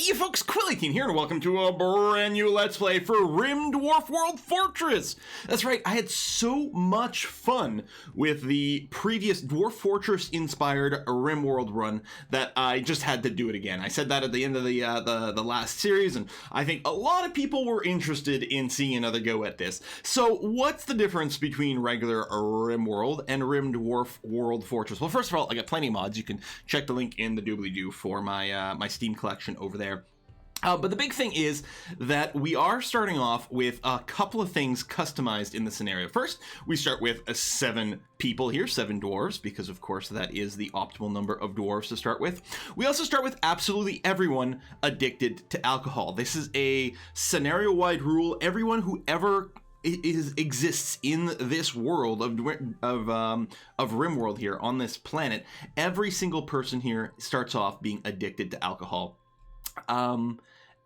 you folks, Quillykin here, and welcome to a brand new Let's Play for Rimworld Fortress! That's right, I had so much fun with the previous Dwarf Fortress-inspired Rimworld run that I just had to do it again. I said that at the end of the last series, and I think a lot of people were interested in seeing another go at this. So, what's the difference between regular Rimworld and Rim Dwarf World Fortress? Well, first of all, I got plenty of mods. You can check the link in the doobly-doo for my my Steam collection over there. But the big thing is that we are starting off with a couple of things customized in the scenario. First, we start with 7 people here, 7 dwarves, because of course that is the optimal number of dwarves to start with. We also start with absolutely everyone addicted to alcohol. This is a scenario-wide rule. Everyone who ever exists in this world of Rimworld here on this planet, every single person here starts off being addicted to alcohol.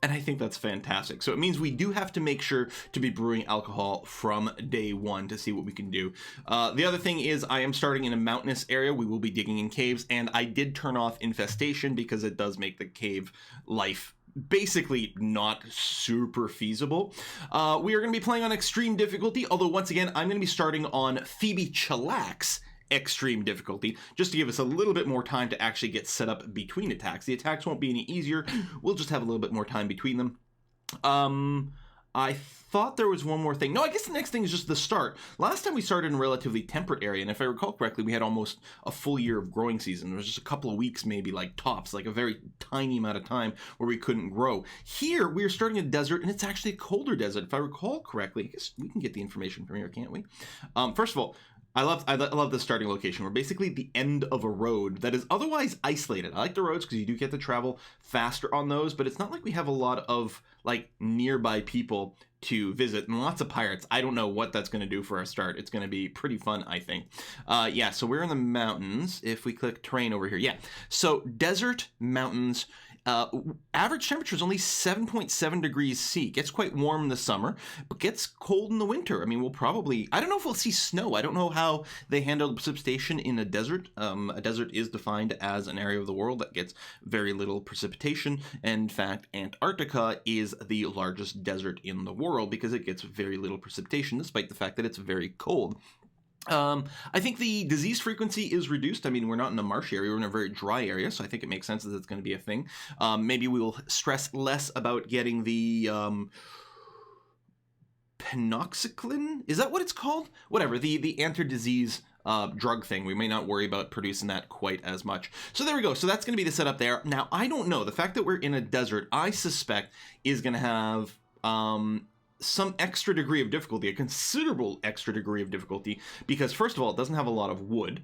And I think that's fantastic. So it means we do have to make sure to be brewing alcohol from day one to see what we can do. The other thing is I am starting in a mountainous area. We will be digging in caves, and I did turn off infestation because it does make the cave life basically not super feasible. We are going to be playing on extreme difficulty, although once again, I'm going to be starting on Phoebe Chillax extreme difficulty, just to give us a little bit more time to actually get set up between attacks. The attacks won't be any easier. We'll just have a little bit more time between them. I thought there was one more thing. No, I guess the next thing is just the start. Last time we started in a relatively temperate area, and if I recall correctly, we had almost a full year of growing season. There was just a couple of weeks, maybe, like tops, like a very tiny amount of time where we couldn't grow. Here, we are starting a desert, and it's actually a colder desert. If I recall correctly, I guess we can get the information from here, can't we? First of all, I love the starting location. We're basically at the end of a road that is otherwise isolated. I like the roads because you do get to travel faster on those, but it's not like we have a lot of like nearby people to visit and lots of pirates. I don't know what that's going to do for our start. It's going to be pretty fun, I think. Yeah, so we're in the mountains. If we click terrain over here, yeah. So desert, mountains. Average temperature is only 7.7 degrees C. Gets quite warm in the summer, but gets cold in the winter. I mean, we'll probably, I don't know if we'll see snow. I don't know how they handle precipitation in a desert. A desert is defined as an area of the world that gets very little precipitation. And in fact, Antarctica is the largest desert in the world because it gets very little precipitation, despite the fact that it's very cold. I think the disease frequency is reduced. I mean, we're not in a marsh area, we're in a very dry area, so I think it makes sense that it's going to be a thing. Maybe we will stress less about getting the penoxyclin? Is that what it's called? Whatever, the anti-disease drug thing. We may not worry about producing that quite as much. So there we go. So that's going to be the setup there. Now, I don't know. The fact that we're in a desert, I suspect, is going to have some extra degree of difficulty, a considerable extra degree of difficulty, because first of all, it doesn't have a lot of wood,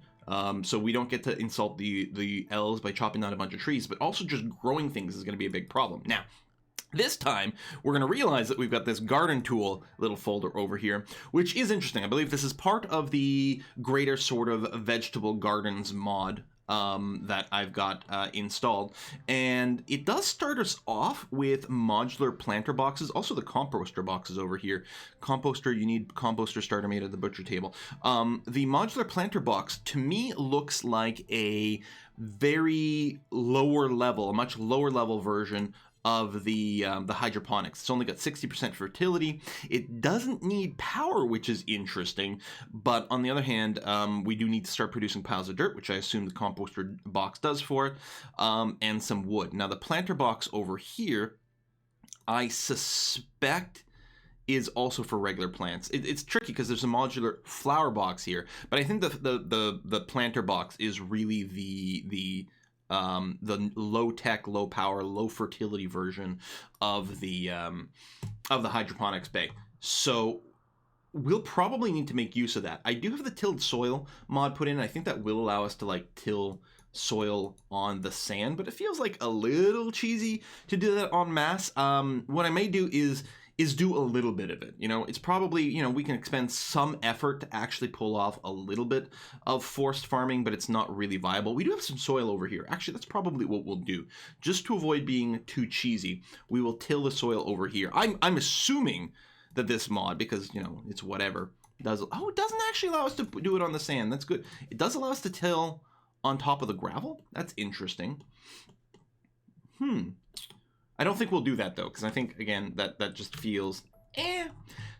so we don't get to insult the elves by chopping down a bunch of trees, but also just growing things is going to be a big problem. Now, this time, we're going to realize that we've got this garden tool little folder over here, which is interesting. I believe this is part of the greater sort of vegetable gardens mod that I've got installed, and it does start us off with modular planter boxes, also the composter boxes over here. Composter, you need composter starter made at the butcher table. The modular planter box to me looks like a very lower level, a much lower level version of the hydroponics. It's only got 60% fertility. It doesn't need power, which is interesting. But on the other hand, we do need to start producing piles of dirt, which I assume the composter box does for it, and some wood. Now, the planter box over here, I suspect is also for regular plants. It's tricky because there's a modular flower box here, but I think the planter box is really the low-tech, low-power, low-fertility version of the hydroponics bay. So we'll probably need to make use of that. I do have the tilled soil mod put in. I think that will allow us to like till soil on the sand, but it feels like a little cheesy to do that en masse. What I may do is do a little bit of it. You know, it's probably, you know, we can expend some effort to actually pull off a little bit of forced farming, but it's not really viable. We do have some soil over here. Actually, that's probably what we'll do. Just to avoid being too cheesy, we will till the soil over here. I'm assuming that this mod, because, you know, it's whatever, it doesn't actually allow us to do it on the sand. That's good. It does allow us to till on top of the gravel. That's interesting. I don't think we'll do that, though, because I think, again, that just feels eh.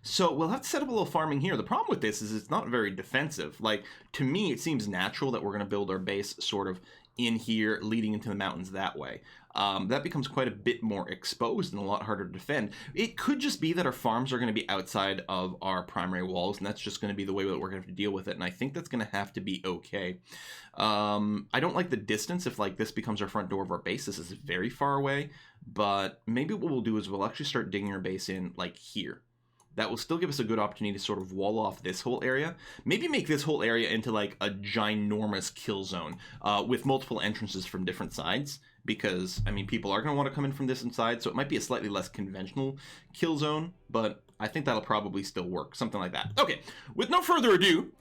So we'll have to set up a little farming here. The problem with this is it's not very defensive. Like, to me, it seems natural that we're going to build our base sort of in here, leading into the mountains that way. That becomes quite a bit more exposed and a lot harder to defend. It could just be that our farms are going to be outside of our primary walls, and that's just going to be the way that we're going to have to deal with it, and I think that's going to have to be okay. I don't like the distance if, like, this becomes our front door of our base. This is very far away, but maybe what we'll do is we'll actually start digging our base in, like, here. That will still give us a good opportunity to sort of wall off this whole area. Maybe make this whole area into like a ginormous kill zone with multiple entrances from different sides. Because, I mean, people are going to want to come in from this side, so it might be a slightly less conventional kill zone. But I think that'll probably still work. Something like that. Okay, with no further ado,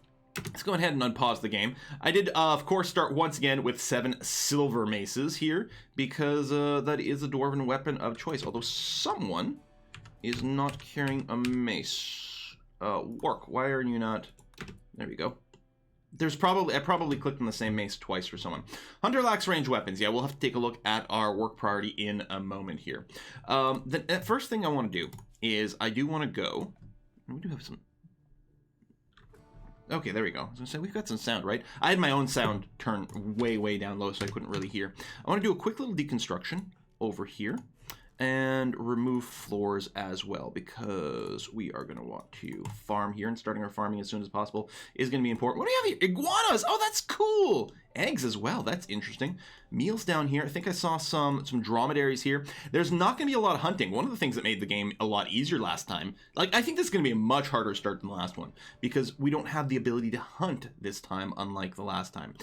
let's go ahead and unpause the game. I did, of course, start once again with 7 silver maces here. Because that is a dwarven weapon of choice. Although someone is not carrying a mace. Work, why are you not? There we go. I probably clicked on the same mace twice for someone. Hunter lacks range weapons. Yeah, we'll have to take a look at our work priority in a moment here. The first thing I want to do is I do want to go. We do have some. Okay, there we go. I was going to say, we've got some sound, right? I had my own sound turned way, way down low, so I couldn't really hear. I want to do a quick little deconstruction over here. And remove floors as well, because we are going to want to farm here, and starting our farming as soon as possible is going to be important. What do you have here? Iguanas! Oh, that's cool! Eggs as well. That's interesting. Meals down here. I think I saw some dromedaries here. There's not going to be a lot of hunting. One of the things that made the game a lot easier last time, like, I think this is going to be a much harder start than the last one, because we don't have the ability to hunt this time, unlike the last time.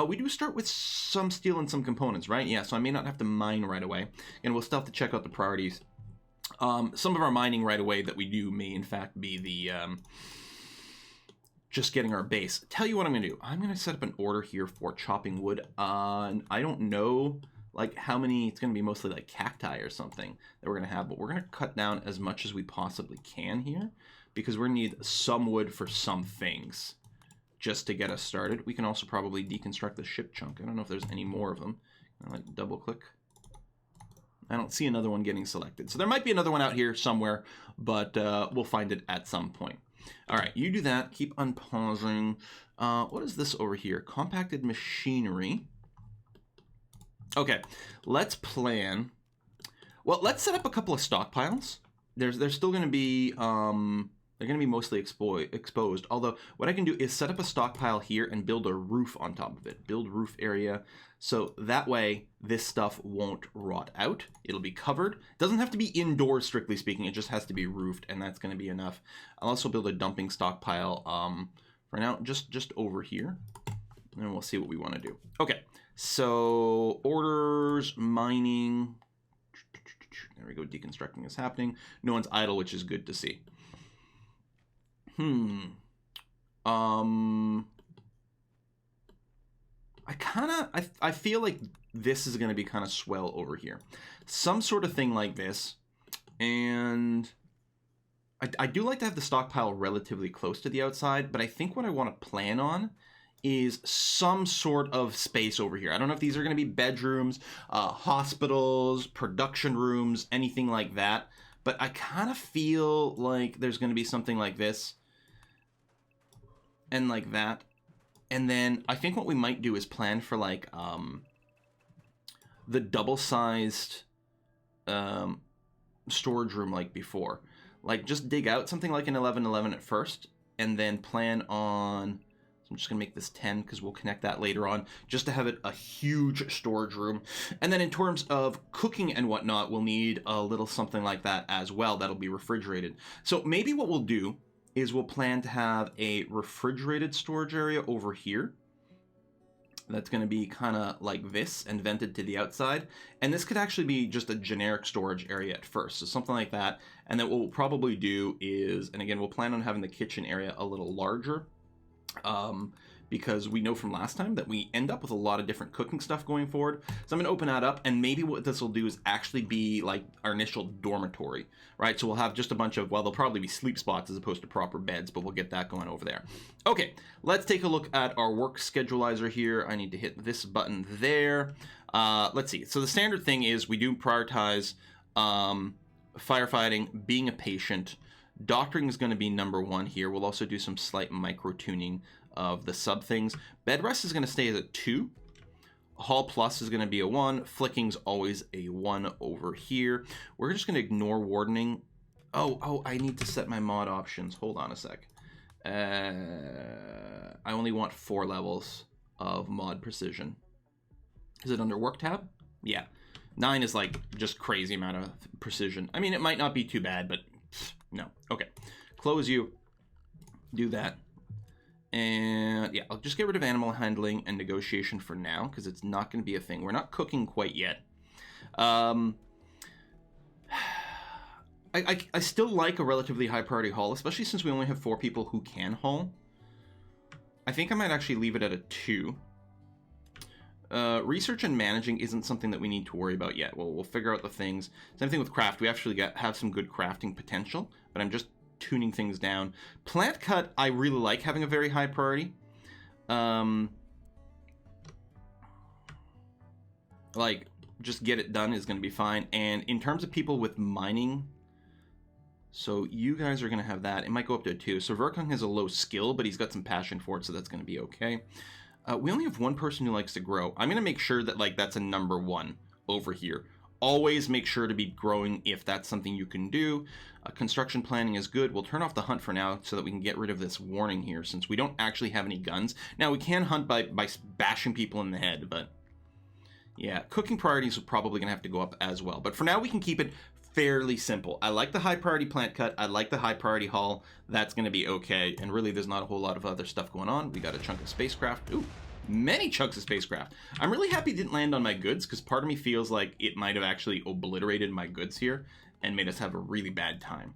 We do start with some steel and some components, right? Yeah, so I may not have to mine right away, and we'll still have to check out the priorities. Some of our mining right away that we do may, in fact, be the just getting our base. Tell you what I'm going to do. I'm going to set up an order here for chopping wood. And I don't know like how many. It's going to be mostly like cacti or something that we're going to have, but we're going to cut down as much as we possibly can here, because we're going to need some wood for some things just to get us started. We can also probably deconstruct the ship chunk. I don't know if there's any more of them. I'll like double click. I don't see another one getting selected. So there might be another one out here somewhere, but we'll find it at some point. All right, you do that. Keep unpausing. What is this over here? Compacted machinery. Okay, let's plan. Well, let's set up a couple of stockpiles. There's still going to be they're going to be mostly exposed. Although what I can do is set up a stockpile here and build a roof on top of it. Build roof area. So that way this stuff won't rot out. It'll be covered. It doesn't have to be indoors, strictly speaking. It just has to be roofed, and that's going to be enough. I'll also build a dumping stockpile for now, just over here. And we'll see what we want to do. Okay, so orders, mining. There we go, deconstructing is happening. No one's idle, which is good to see. I feel like this is going to be kind of swell over here. Some sort of thing like this. And I do like to have the stockpile relatively close to the outside, but I think what I want to plan on is some sort of space over here. I don't know if these are going to be bedrooms, hospitals, production rooms, anything like that. But I kind of feel like there's going to be something like this. And like that. And then I think what we might do is plan for like the double-sized storage room like before. Like just dig out something like an 11-11 at first, and then plan on. So I'm just gonna make this 10 because we'll connect that later on, just to have it a huge storage room. And then in terms of cooking and whatnot, we'll need a little something like that as well. That'll be refrigerated. So maybe what we'll do is we'll plan to have a refrigerated storage area over here. That's going to be kind of like this and vented to the outside. And this could actually be just a generic storage area at first. So something like that. And then what we'll probably do is, and again, we'll plan on having the kitchen area a little larger. Because we know from last time that we end up with a lot of different cooking stuff going forward. So I'm going to open that up, and maybe what this will do is actually be like our initial dormitory, right? So we'll have just a bunch of, well, there'll probably be sleep spots as opposed to proper beds, but we'll get that going over there. Okay, let's take a look at our work schedulizer here. I need to hit this button there. Let's see. So the standard thing is we do prioritize Firefighting, being a patient. Doctoring is going to be number 1 here. We'll also do some slight micro-tuning of the sub things. Bed rest is going to stay as a 2. Hall plus is going to be a 1. Flicking's always a 1 over here. We're just going to ignore wardening. Oh, I need to set my mod options. Hold on a sec. I only want 4 levels of mod precision. Is it under work tab? Yeah. 9 is like just crazy amount of precision. I mean, it might not be too bad, but no. Okay. Close you. Do that. And yeah, I'll just get rid of animal handling and negotiation for now, because it's not going to be a thing. We're not cooking quite yet. I still like a relatively high priority haul, especially since we only have 4 people who can haul. I think I might actually leave it at a 2. Research and managing isn't something that we need to worry about yet. We'll figure out the things. Same thing with craft. We actually have some good crafting potential, but I'm just tuning things down. Plant cut, I really like having a very high priority. Like, just get it done is going to be fine. And in terms of people with mining, so you guys are going to have that. It might go up to a 2. So Verkung has a low skill, but he's got some passion for it, so that's going to be okay. We only have 1 person who likes to grow. I'm going to make sure that, like, that's a number 1 over here. Always make sure to be growing if that's something you can do. Construction planning is good. We'll turn off the hunt for now so that we can get rid of this warning here, since we don't actually have any guns. Now, we can hunt by bashing people in the head, but yeah, cooking priorities are probably going to have to go up as well. But for now, we can keep it fairly simple. I like the high priority plant cut. I like the high priority haul. That's going to be okay. And really, there's not a whole lot of other stuff going on. We got a chunk of spacecraft. Ooh, many chunks of spacecraft. I'm really happy it didn't land on my goods, because part of me feels like it might have actually obliterated my goods here and made us have a really bad time.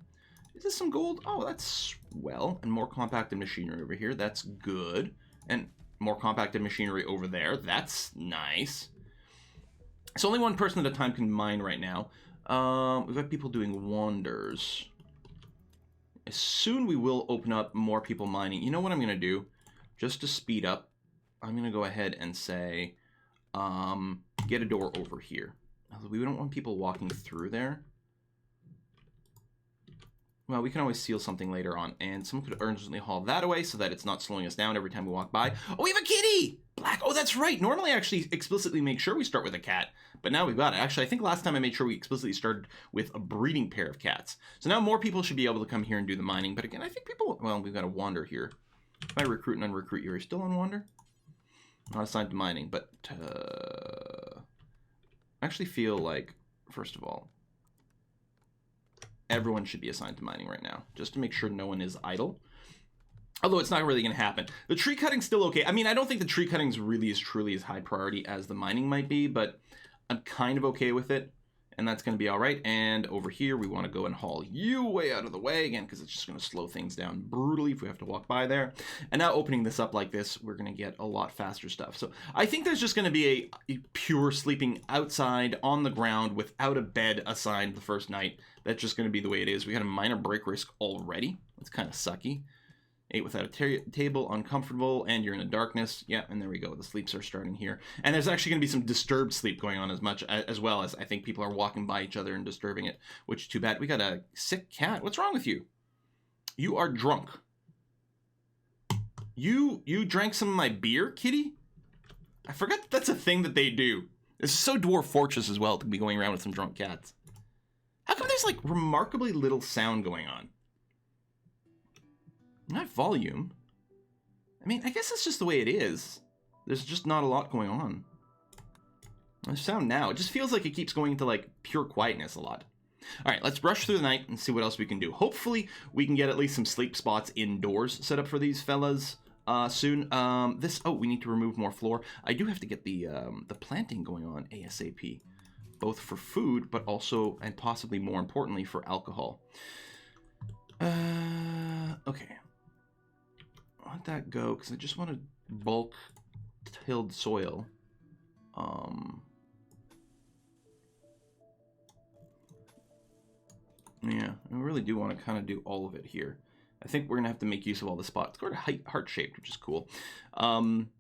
Is this some gold? Oh, that's swell. And more compacted machinery over here. That's good. And more compacted machinery over there. That's nice. So only 1 person at a time can mine right now. We've got people doing wanders. Soon we will open up more people mining. You know what I'm going to do? Just to speed up, I'm going to go ahead and say, get a door over here. We don't want people walking through there. Well, we can always seal something later on, and someone could urgently haul that away so that it's not slowing us down every time we walk by. Oh, we have a kitty! Black. Oh, that's right. Normally, I actually explicitly make sure we start with a cat, but now we've got it. Actually, I think last time I made sure we explicitly started with a breeding pair of cats. So now more people should be able to come here and do the mining. But again, I think people... Well, we've got a wander here. If I recruit and unrecruit you, are you still on wander? Not assigned to mining, but... I actually feel like, first of all, everyone should be assigned to mining right now, just to make sure no one is idle. Although it's not really going to happen. The tree cutting's still okay. I mean, I don't think the tree cutting's really as truly as high priority as the mining might be, but I'm kind of okay with it, and that's going to be all right. And over here, we want to go and haul you way out of the way, again, because it's just going to slow things down brutally if we have to walk by there. And now opening this up like this, we're going to get a lot faster stuff. So I think there's just going to be a pure sleeping outside on the ground without a bed assigned the first night. That's just going to be the way it is. We got a minor break risk already. That's kind of sucky. 8 without a table, uncomfortable, and you're in the darkness. Yeah, and there we go. The sleeps are starting here. And there's actually going to be some disturbed sleep going on as well as I think people are walking by each other and disturbing it, which is too bad. We got a sick cat. What's wrong with you? You are drunk. You drank some of my beer, kitty? I forgot that that's a thing that they do. This is so Dwarf Fortress as well to be going around with some drunk cats. How come there's like remarkably little sound going on? Not volume. I mean, I guess that's just the way it is. There's just not a lot going on. There's sound now. It just feels like it keeps going into like pure quietness a lot. All right, let's rush through the night and see what else we can do. Hopefully, we can get at least some sleep spots indoors set up for these fellas soon. We need to remove more floor. I do have to get the planting going on ASAP, both for food, but also and possibly more importantly for alcohol. Okay. Let that go because I just want to bulk tilled soil. Yeah, I really do want to kind of do all of it here. I think we're gonna have to make use of all the spots. It's sort of heart-shaped, which is cool.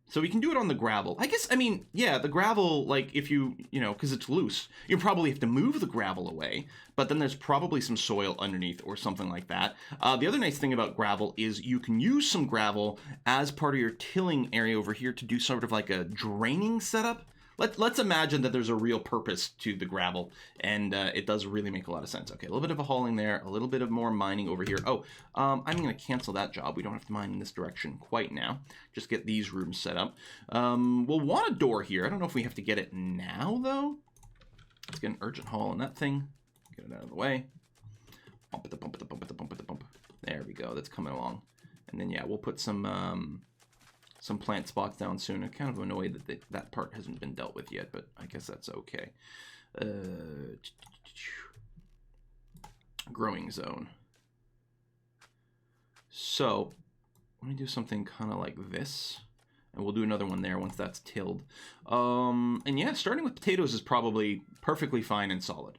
So we can do it on the gravel. I guess, I mean, yeah, the gravel, like, if you know, because it's loose, you probably have to move the gravel away, but then there's probably some soil underneath or something like that. The other nice thing about gravel is you can use some gravel as part of your tilling area over here to do sort of like a draining setup. Let's imagine that there's a real purpose to the gravel, and it does really make a lot of sense. Okay, a little bit of a hauling there, a little bit of more mining over here. Oh, I'm going to cancel that job. We don't have to mine in this direction quite now. Just get these rooms set up. We'll want a door here. I don't know if we have to get it now, though. Let's get an urgent haul on that thing. Get it out of the way. Bump it, the bump it, the bump it, the bump it, the bump. There we go. That's coming along. And then, yeah, we'll put some plant spots down soon. I'm kind of annoyed that that part hasn't been dealt with yet, but I guess that's okay. Growing zone. So, let me do something kind of like this. And we'll do another one there once that's tilled. And yeah, starting with potatoes is probably perfectly fine and solid.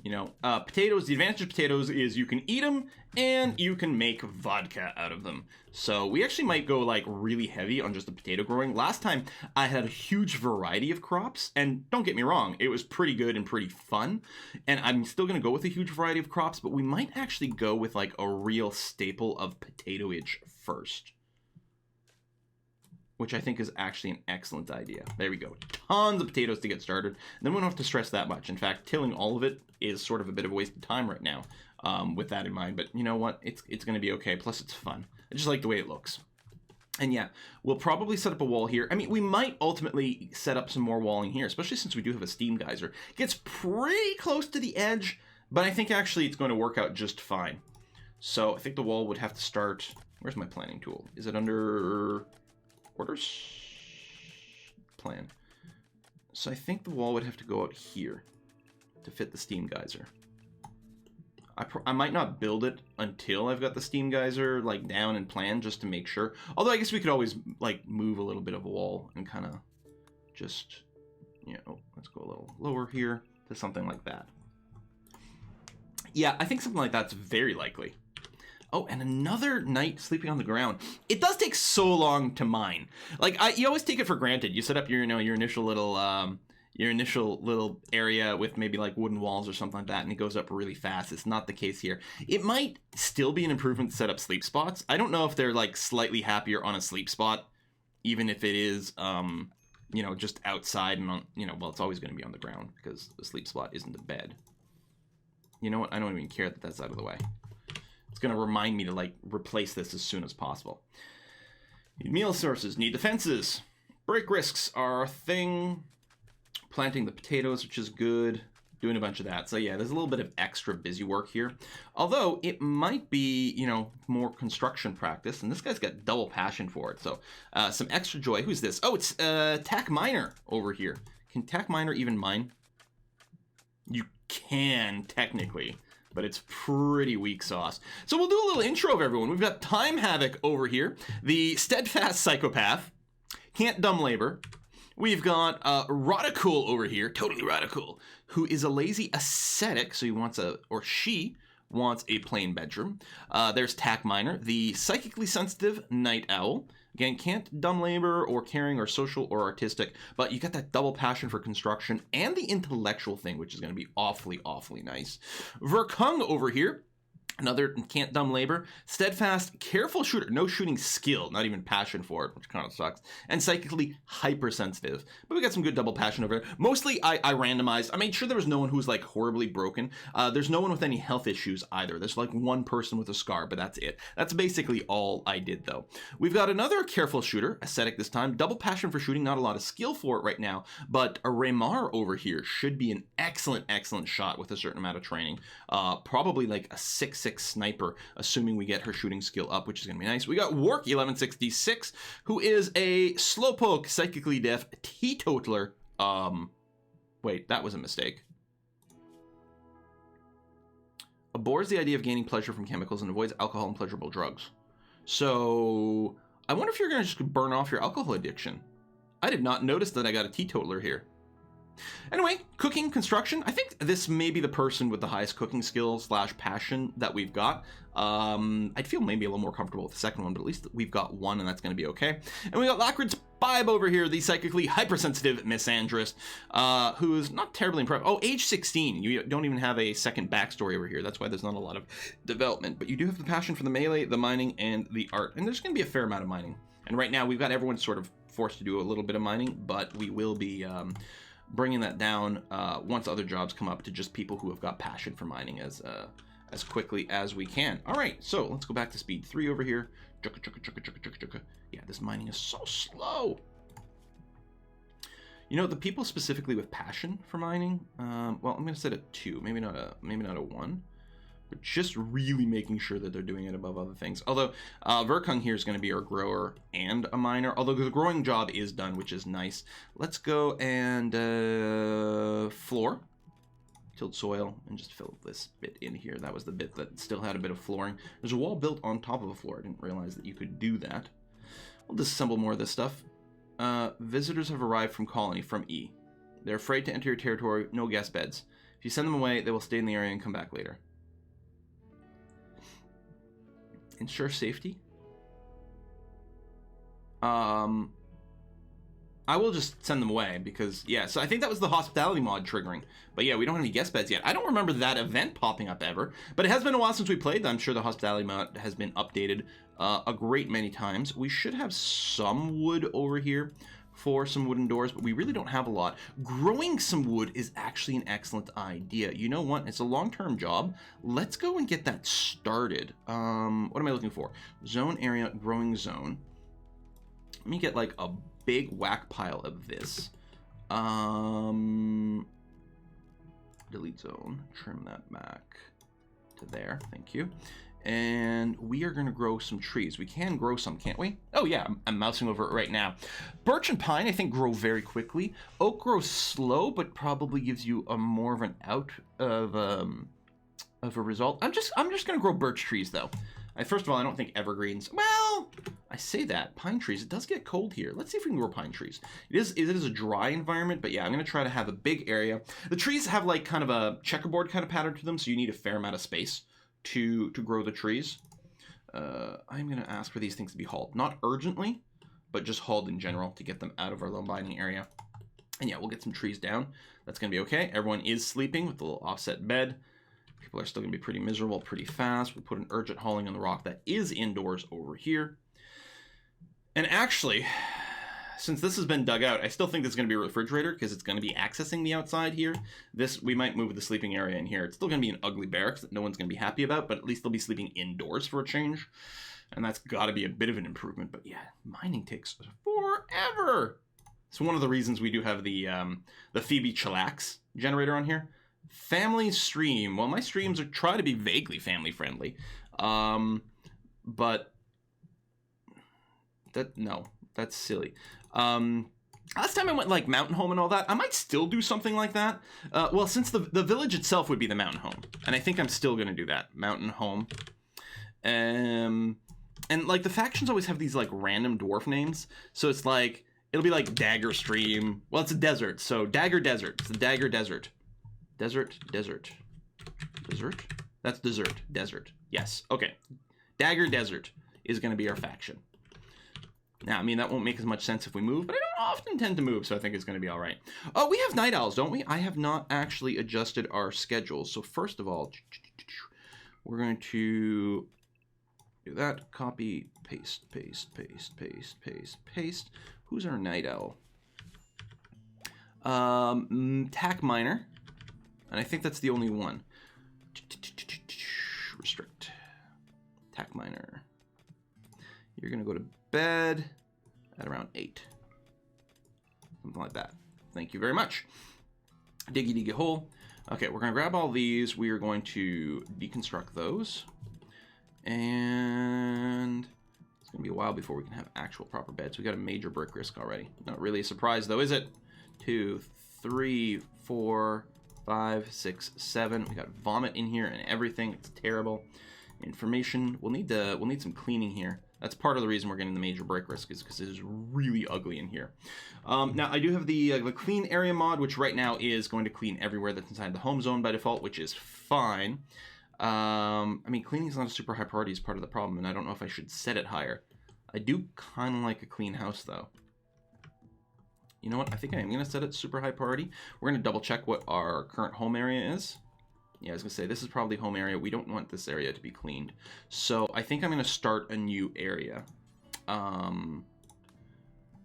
You know, potatoes, the advantage of potatoes is you can eat them and you can make vodka out of them. So we actually might go like really heavy on just the potato growing. Last time I had a huge variety of crops, and don't get me wrong, it was pretty good and pretty fun. And I'm still going to go with a huge variety of crops, but we might actually go with like a real staple of potatoage first, which I think is actually an excellent idea. There we go. Tons of potatoes to get started. And then we don't have to stress that much. In fact, tilling all of it is sort of a bit of a waste of time right now with that in mind. But you know what? It's going to be okay. Plus, it's fun. I just like the way it looks. And yeah, we'll probably set up a wall here. I mean, we might ultimately set up some more walling here, especially since we do have a steam geyser. It gets pretty close to the edge, but I think actually it's going to work out just fine. So I think the wall would have to start... Where's my planning tool? Is it under... Orders? Plan. So I think the wall would have to go out here to fit the steam geyser. I might not build it until I've got the steam geyser like down and planned just to make sure. Although I guess we could always like move a little bit of a wall and kind of just, you know, let's go a little lower here to something like that. Yeah, I think something like that's very likely. Oh, and another night sleeping on the ground. It does take so long to mine. Like, you always take it for granted. You set up your, you know, your initial little area with maybe like wooden walls or something like that, and it goes up really fast. It's not the case here. It might still be an improvement to set up sleep spots. I don't know if they're like slightly happier on a sleep spot, even if it is, you know, just outside and on, you know, well, it's always going to be on the ground because the sleep spot isn't a bed. You know what? I don't even care that that's out of the way. It's going to remind me to, like, replace this as soon as possible. Need meal sources, need defenses. Break risks are a thing. Planting the potatoes, which is good. Doing a bunch of that. So, yeah, there's a little bit of extra busy work here. Although, it might be, you know, more construction practice. And this guy's got double passion for it. So, some extra joy. Who's this? Oh, it's Tack Miner over here. Can Tack Miner even mine? You can, technically. But it's pretty weak sauce. So we'll do a little intro of everyone. We've got Time Havoc over here, the steadfast psychopath, can't dumb labor. We've got Radical over here, totally Radical, who is a lazy ascetic, so he wants she wants a plain bedroom. There's Tack Miner, the psychically sensitive night owl. Again, can't dumb labor or caring or social or artistic, but you got that double passion for construction and the intellectual thing, which is going to be awfully, awfully nice. Verkung over here, another can't dumb labor, steadfast, careful shooter, no shooting skill, not even passion for it, which kind of sucks, and psychically hypersensitive. But we got some good double passion over there. Mostly I randomized. I made sure there was no one who's like horribly broken. There's no one with any health issues either. There's like one person with a scar, but that's it. That's basically all I did though. We've got another careful shooter, ascetic this time, double passion for shooting, not a lot of skill for it right now, but a Raymar over here should be an excellent, excellent shot with a certain amount of training. Probably like a 6'6" sniper, assuming we get her shooting skill up, which is going to be nice. We got Wark 1166, who is a slowpoke, psychically deaf teetotaler. Wait, that was a mistake. Abhors the idea of gaining pleasure from chemicals and avoids alcohol and pleasurable drugs. So, I wonder if you're going to just burn off your alcohol addiction. I did not notice that I got a teetotaler here. Anyway, cooking, construction. I think this may be the person with the highest cooking skills / passion that we've got. I'd feel maybe a little more comfortable with the second one, but at least we've got one, and that's going to be okay. And we got Lacrid's Bibe over here, the psychically hypersensitive misandrist, who is not terribly impressive. Oh, age 16. You don't even have a second backstory over here. That's why there's not a lot of development. But you do have the passion for the melee, the mining, and the art. And there's going to be a fair amount of mining. And right now, we've got everyone sort of forced to do a little bit of mining, but we will be bringing that down once other jobs come up to just people who have got passion for mining as quickly as we can. All right, so let's go back to speed 3 over here. Yeah, this mining is so slow. You know, the people specifically with passion for mining, well, I'm going to set a 2, maybe not a 1. But just really making sure that they're doing it above other things. Although Verkung here is going to be our grower and a miner. Although the growing job is done, which is nice. Let's go and floor. Tilled soil and just fill this bit in here. That was the bit that still had a bit of flooring. There's a wall built on top of a floor. I didn't realize that you could do that. We'll disassemble more of this stuff. Visitors have arrived from Colony, from E. They're afraid to enter your territory. No guest beds. If you send them away, they will stay in the area and come back later. Ensure safety. I will just send them away because, yeah, so I think that was the hospitality mod triggering. But yeah, we don't have any guest beds yet. I don't remember that event popping up ever, but it has been a while since we played. I'm sure the hospitality mod has been updated a great many times. We should have some wood over here for some wooden doors, but we really don't have a lot. Growing some wood is actually an excellent idea. You know what? It's a long-term job. Let's go and get that started. What am I looking for? Zone area, growing zone. Let me get like a big whack pile of this. Delete zone. Trim that back to there. Thank you. And we are going to grow some trees. We can grow some, can't we? Oh yeah, I'm mousing over it right now. Birch and pine, I think, grow very quickly. Oak grows slow, but probably gives you a more of an out of a result. I'm just going to grow birch trees though. First of all, I don't think evergreens. Well, I say that pine trees. It does get cold here. Let's see if we can grow pine trees. It is a dry environment, but yeah, I'm going to try to have a big area. The trees have like kind of a checkerboard kind of pattern to them, so you need a fair amount of space to grow the trees. I'm going to ask for these things to be hauled. Not urgently, but just hauled in general to get them out of our low mining area. And yeah, we'll get some trees down. That's going to be okay. Everyone is sleeping with a little offset bed. People are still going to be pretty miserable pretty fast. We'll put an urgent hauling on the rock that is indoors over here. And actually, since this has been dug out, I still think this is going to be a refrigerator because it's going to be accessing the outside here. We might move the sleeping area in here. It's still going to be an ugly barracks that no one's going to be happy about, but at least they'll be sleeping indoors for a change. And that's got to be a bit of an improvement. But yeah, mining takes forever. It's one of the reasons we do have the Phoebe Chillax generator on here. Family stream. Well, my streams try to be vaguely family friendly, but that's silly. Last time I went like mountain home and all that, I might still do something like that. Well, since the village itself would be the mountain home, and I think I'm still gonna do that mountain home. And like the factions always have these like random dwarf names, so it's like it'll be like Dagger Stream. Well, it's a desert, so Dagger Desert. It's the Dagger Desert. Desert. That's desert. Yes. Okay. Dagger Desert is going to be our faction. Now, I mean, that won't make as much sense if we move, but I don't often tend to move, so I think it's going to be all right. Oh, we have night owls, don't we? I have not actually adjusted our schedules. So first of all, we're going to do that. Copy, paste. Who's our night owl? Tack Miner. And I think that's the only one. Restrict. Tack Miner. You're going to go to bed at around 8. Something like that. Thank you very much. Diggy hole. Okay, we're going to grab all these. We are going to deconstruct those. And it's going to be a while before we can have actual proper beds. We got a major brick risk already. Not really a surprise though, is it? 2, 3, 4... 5, 6, 7. We got vomit in here and everything. It's terrible. Information. We'll need some cleaning here. That's part of the reason we're getting the major break risk, is because it is really ugly in here. Now, I do have the clean area mod, which right now is going to clean everywhere that's inside the home zone by default, which is fine. I mean, cleaning is not a super high priority is part of the problem, and I don't know if I should set it higher. I do kind of like a clean house, though. You know what? I think I am going to set it super high priority. We're going to double check what our current home area is. Yeah, I was going to say, this is probably home area. We don't want this area to be cleaned. So I think I'm going to start a new area.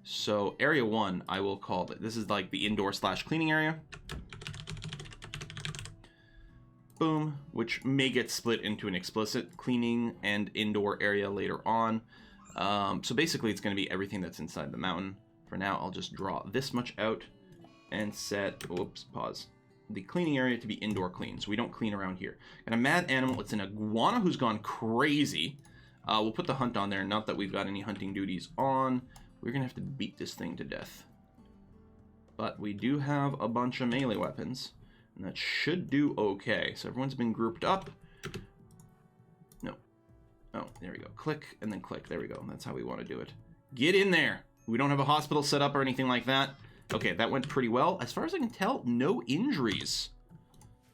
So area 1, I will call it. This is like the indoor / cleaning area. Boom, which may get split into an explicit cleaning and indoor area later on. So basically it's going to be everything that's inside the mountain. For now, I'll just draw this much out and set, whoops, pause, the cleaning area to be indoor clean, so we don't clean around here. And a mad animal, it's an iguana who's gone crazy. We'll put the hunt on there, not that we've got any hunting duties on. We're going to have to beat this thing to death. But we do have a bunch of melee weapons, and that should do okay. So everyone's been grouped up. No. Oh, there we go. Click, and then click. There we go. That's how we want to do it. Get in there! We don't have a hospital set up or anything like that. Okay, that went pretty well. As far as I can tell, no injuries.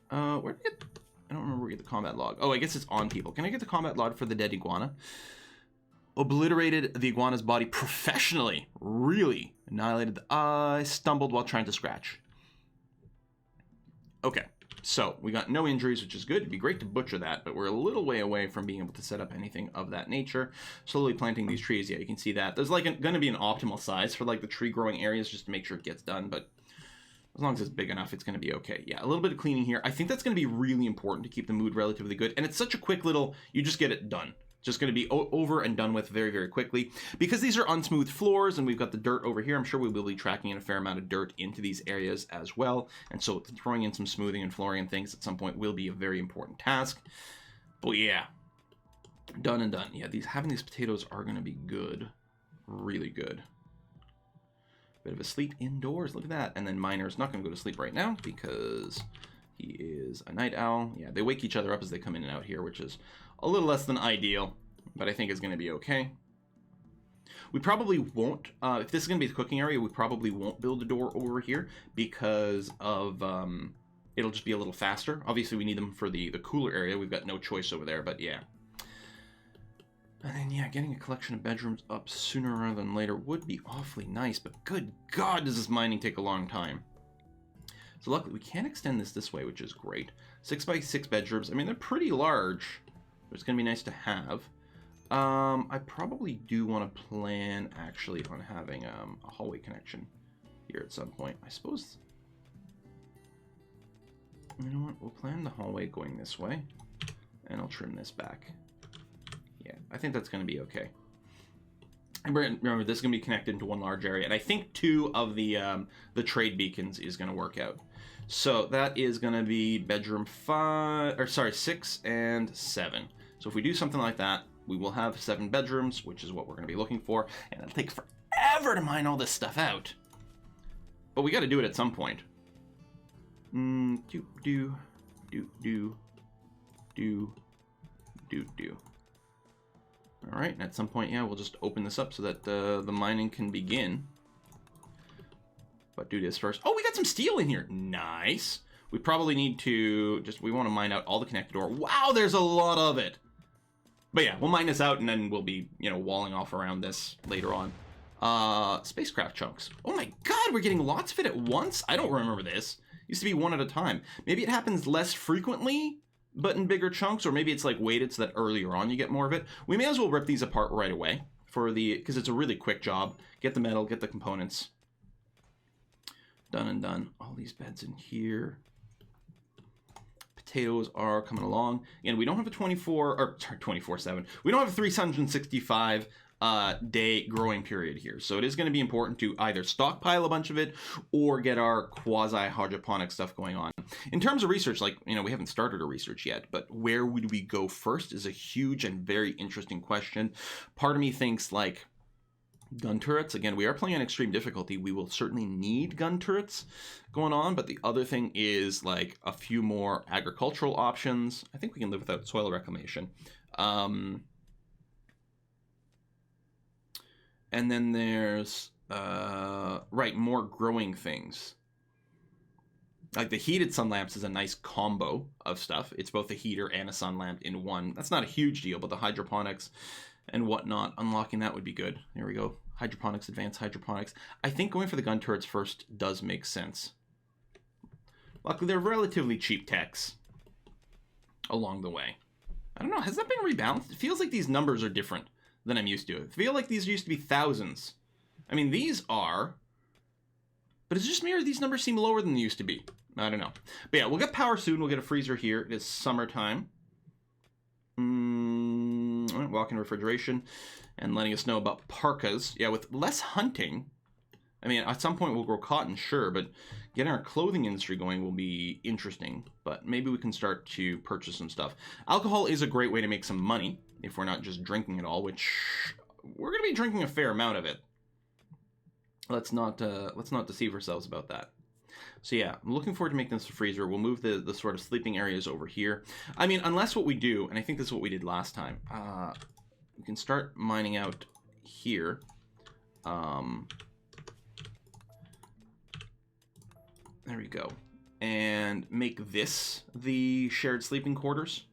Where did I get... I don't remember where we get the combat log. Oh, I guess it's on people. Can I get the combat log for the dead iguana? Obliterated the iguana's body professionally. Really. Annihilated the eye. Stumbled while trying to scratch. Okay. So, we got no injuries, which is good. It'd be great to butcher that, but we're a little way away from being able to set up anything of that nature. Slowly planting these trees, yeah, you can see that. There's like going to be an optimal size for like the tree growing areas just to make sure it gets done, but as long as it's big enough, it's going to be okay. Yeah, a little bit of cleaning here. I think that's going to be really important to keep the mood relatively good, and it's such a quick little, you just get it done. Just going to be over and done with very, very quickly. Because these are unsmooth floors and we've got the dirt over here, I'm sure we will be tracking in a fair amount of dirt into these areas as well. And so throwing in some smoothing and flooring and things at some point will be a very important task. But yeah, done and done. Yeah, having these potatoes are going to be good. Really good. Bit of a sleep indoors. Look at that. And then Miner's not going to go to sleep right now because he is a night owl. Yeah, they wake each other up as they come in and out here, which is a little less than ideal, but I think it's going to be okay. We probably won't, if this is going to be the cooking area, we probably won't build a door over here because of, it'll just be a little faster. Obviously, we need them for the cooler area. We've got no choice over there, but yeah. And then, yeah, getting a collection of bedrooms up sooner rather than later would be awfully nice, but good God, does this mining take a long time. So luckily, we can extend this way, which is great. 6x6 bedrooms. I mean, they're pretty large. It's going to be nice to have. I probably do want to plan, actually, on having a hallway connection here at some point. I suppose... You know what? We'll plan the hallway going this way, and I'll trim this back. Yeah, I think that's going to be okay. And remember, this is going to be connected into one large area, and I think 2 of the trade beacons is going to work out. So that is going to be bedroom 6 and 7. So if we do something like that, we will have 7 bedrooms, which is what we're going to be looking for. And it'll take forever to mine all this stuff out. But we got to do it at some point. Do. All right, and at some point, yeah, we'll just open this up so that the mining can begin. But do this first. Oh, we got some steel in here. Nice. We probably need to we want to mine out all the connected ore. Wow, there's a lot of it. But yeah, we'll mine this out and then we'll be, walling off around this later on. Spacecraft chunks. Oh my God, we're getting lots of it at once? I don't remember this. It used to be one at a time. Maybe it happens less frequently, but in bigger chunks, or maybe it's like weighted so that earlier on you get more of it. We may as well rip these apart right away because it's a really quick job. Get the metal, get the components. Done and done. All these beds in here. Potatoes are coming along. And we don't have a 24/7. We don't have a 365 day growing period here. So it is going to be important to either stockpile a bunch of it or get our quasi-hydroponic stuff going on. In terms of research, we haven't started a research yet, but where would we go first is a huge and very interesting question. Part of me thinks gun turrets. Again, we are playing on extreme difficulty. We will certainly need gun turrets going on, but the other thing is a few more agricultural options. I think we can live without soil reclamation. And then there's, right, more growing things. Like the heated sun lamps is a nice combo of stuff. It's both a heater and a sun lamp in one. That's not a huge deal, but the hydroponics and whatnot, unlocking that would be good. There we go. Hydroponics, advanced hydroponics. I think going for the gun turrets first does make sense. Luckily, they're relatively cheap techs along the way. I don't know, has that been rebalanced? It feels like these numbers are different than I'm used to. I feel like these used to be thousands. I mean, these are, but it's just me or these numbers seem lower than they used to be. I don't know. But yeah, we'll get power soon. We'll get a freezer here. It is summertime. Walk-in refrigeration and letting us know about parkas. Yeah, with less hunting, I mean, at some point we'll grow cotton, sure, but getting our clothing industry going will be interesting. But maybe we can start to purchase some stuff. Alcohol is a great way to make some money if we're not just drinking it all, which we're going to be drinking a fair amount of it. Let's not deceive ourselves about that. So yeah, I'm looking forward to making this a freezer. We'll move the sort of sleeping areas over here. I mean, unless what we do, and I think this is what we did last time, we can start mining out here. There we go. And make this the shared sleeping quarters.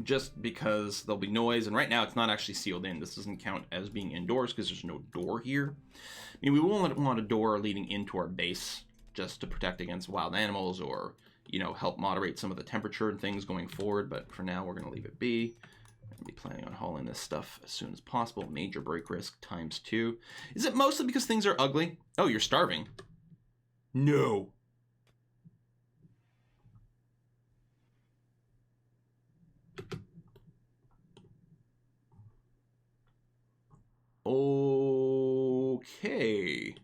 Just because there'll be noise, and right now it's not actually sealed in. This doesn't count as being indoors because there's no door here. I mean, we won't want a door leading into our base just to protect against wild animals or, you know, help moderate some of the temperature and things going forward, but for now we're going to leave it be. I'm going to be planning on hauling this stuff as soon as possible. Major break risk ×2. Is it mostly because things are ugly? Oh, you're starving. No. Okay.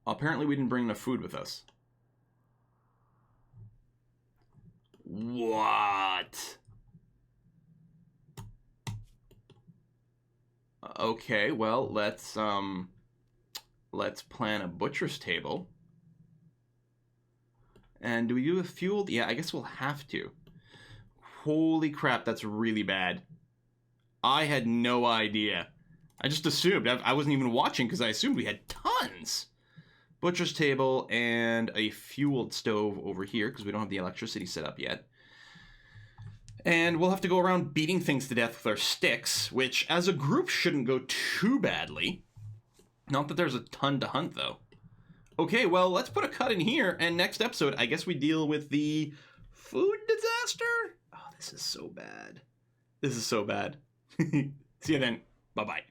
Apparently we didn't bring enough food with us. What? Okay, well, let's plan a butcher's table. And do we do a fueled? Yeah, I guess we'll have to. Holy crap, that's really bad. I had no idea. I just assumed. I wasn't even watching because I assumed we had tons. Butcher's table and a fueled stove over here because we don't have the electricity set up yet. And we'll have to go around beating things to death with our sticks, which as a group shouldn't go too badly. Not that there's a ton to hunt, though. Okay, well, let's put a cut in here, and next episode, I guess we deal with the food disaster? Oh, this is so bad. This is so bad. See you then. Bye-bye.